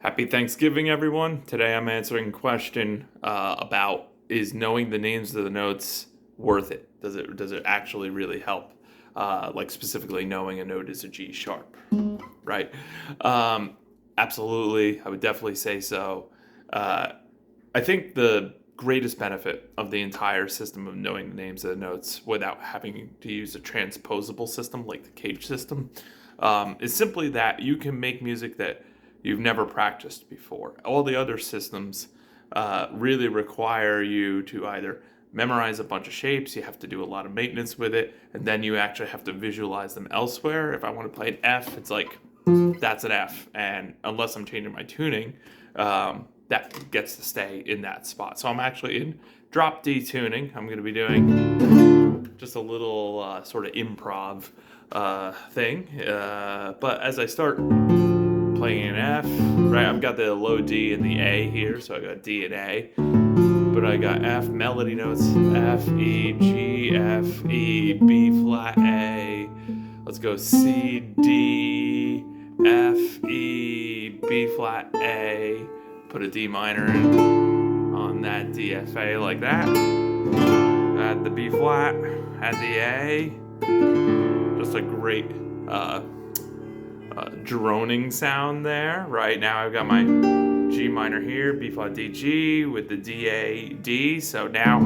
Happy Thanksgiving, everyone. Today I'm answering a question about is knowing the names of the notes worth it? Does it actually really help? Like specifically knowing a note is a G sharp, right? Um, Absolutely, I would definitely say so. Uh, I think the greatest benefit of the entire system of knowing the names of the notes without having to use a transposable system like the Cage system is simply that you can make music that you've never practiced before. All the other systems really require you to either memorize a bunch of shapes, you have to do a lot of maintenance with it, and then you actually have to visualize them elsewhere. If I want to play an F, it's like that's an F, and unless I'm changing my tuning, that gets to stay in that spot. So I'm actually in drop D tuning. I'm going to be doing just a little sort of improv thing. But as I start playing an F, right, I've got the low D and the A here, so I got D and A. But I got F melody notes, F, E, G, F, E, B flat, A. Let's go C, D, F, E, B flat, A. Put a D minor in on that D, F, A like that. Add the B flat, add the A. Just a great droning sound there. Right now I've got my G minor here, B flat D G with the D A D. So now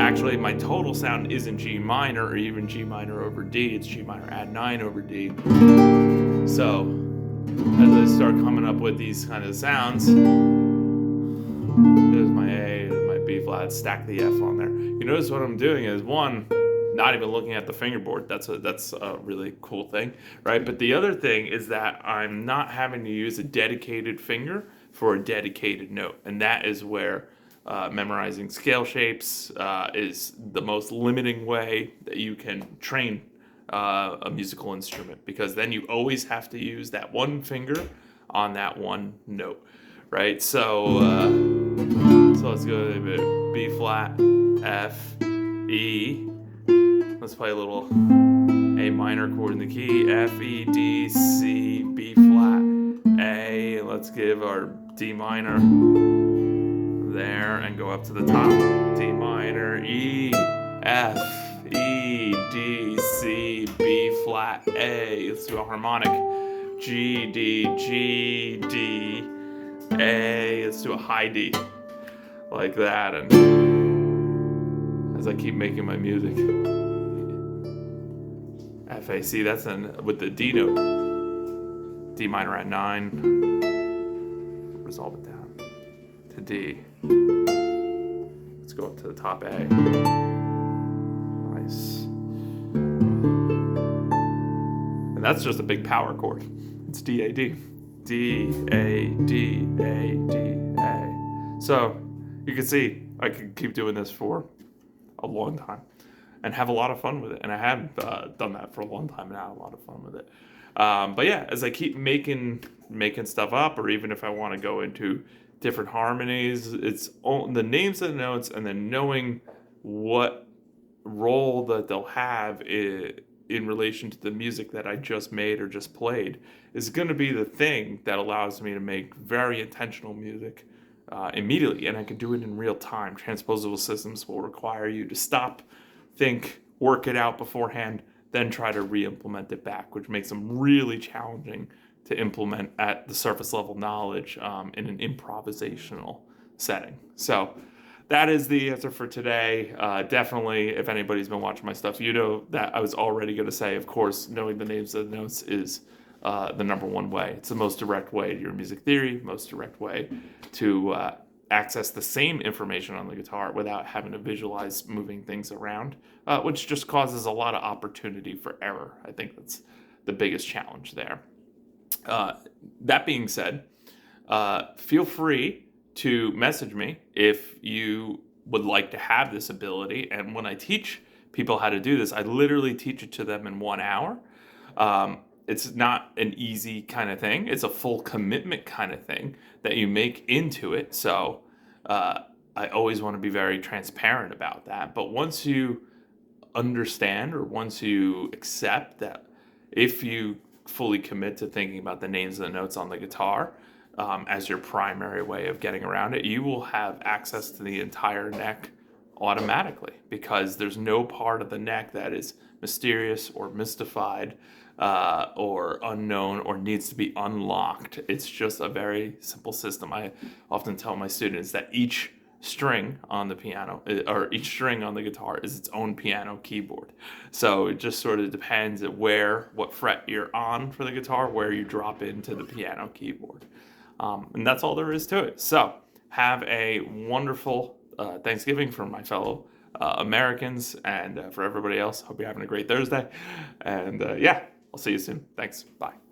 actually my total sound isn't G minor or even G minor over D. It's G minor add 9 over D. So as I start coming up with these kind of sounds, there's my A, there's my B flat, stack the F on there. You notice what I'm doing is one, not even looking at the fingerboard. That's a really cool thing, right? But the other thing is that I'm not having to use a dedicated finger for a dedicated note, and that is where memorizing scale shapes is the most limiting way that you can train a musical instrument, because then you always have to use that one finger on that one note, right? So let's go to B flat, F, E. Let's play a little A minor chord in the key, F, E, D, C, B flat, A. Let's give our D minor there and go up to the top. D minor, E, F, E, D, C, B flat, A. Let's do a harmonic. G, D, G, D, A. Let's do a high D. Like that. And as I keep making my music. F, A, C, that's with the D note. D minor at 9. Resolve it down to D. Let's go up to the top A. Nice. And that's just a big power chord. It's D, A, D. D, A, D, A, D, A. So you can see I could keep doing this for a long time and have a lot of fun with it. And I have done that for a long time and had a lot of fun with it. But yeah, as I keep making stuff up, or even if I want to go into different harmonies, it's all the names of the notes and then knowing what role that they'll have in relation to the music that I just made or just played is going to be the thing that allows me to make very intentional music immediately, and I can do it in real time. Transposable systems will require you to stop, think, work it out beforehand, then try to re-implement it back, which makes them really challenging to implement at the surface level knowledge in an improvisational setting. So that is the answer for today. Definitely, if anybody's been watching my stuff, you know that I was already going to say, of course, knowing the names of the notes is the number one way. It's the most direct way to your music theory, most direct way to access the same information on the guitar without having to visualize moving things around, which just causes a lot of opportunity for error. I think that's the biggest challenge there. That being said, feel free to message me if you would like to have this ability. And when I teach people how to do this, I literally teach it to them in 1 hour. It's not an easy kind of thing. It's a full commitment kind of thing that you make into it. So I always want to be very transparent about that. But once you understand, or once you accept that if you fully commit to thinking about the names of the notes on the guitar, as your primary way of getting around it, you will have access to the entire neck automatically, because there's no part of the neck that is mysterious or mystified or unknown or needs to be unlocked. It's just a very simple system. I often tell my students that each string on the piano, or each string on the guitar, is its own piano keyboard. So it just sort of depends at what fret you're on for the guitar, where you drop into the piano keyboard. And that's all there is to it. So have a wonderful Thanksgiving for my fellow Americans, and for everybody else, hope you're having a great Thursday. And yeah, I'll see you soon. Thanks. Bye.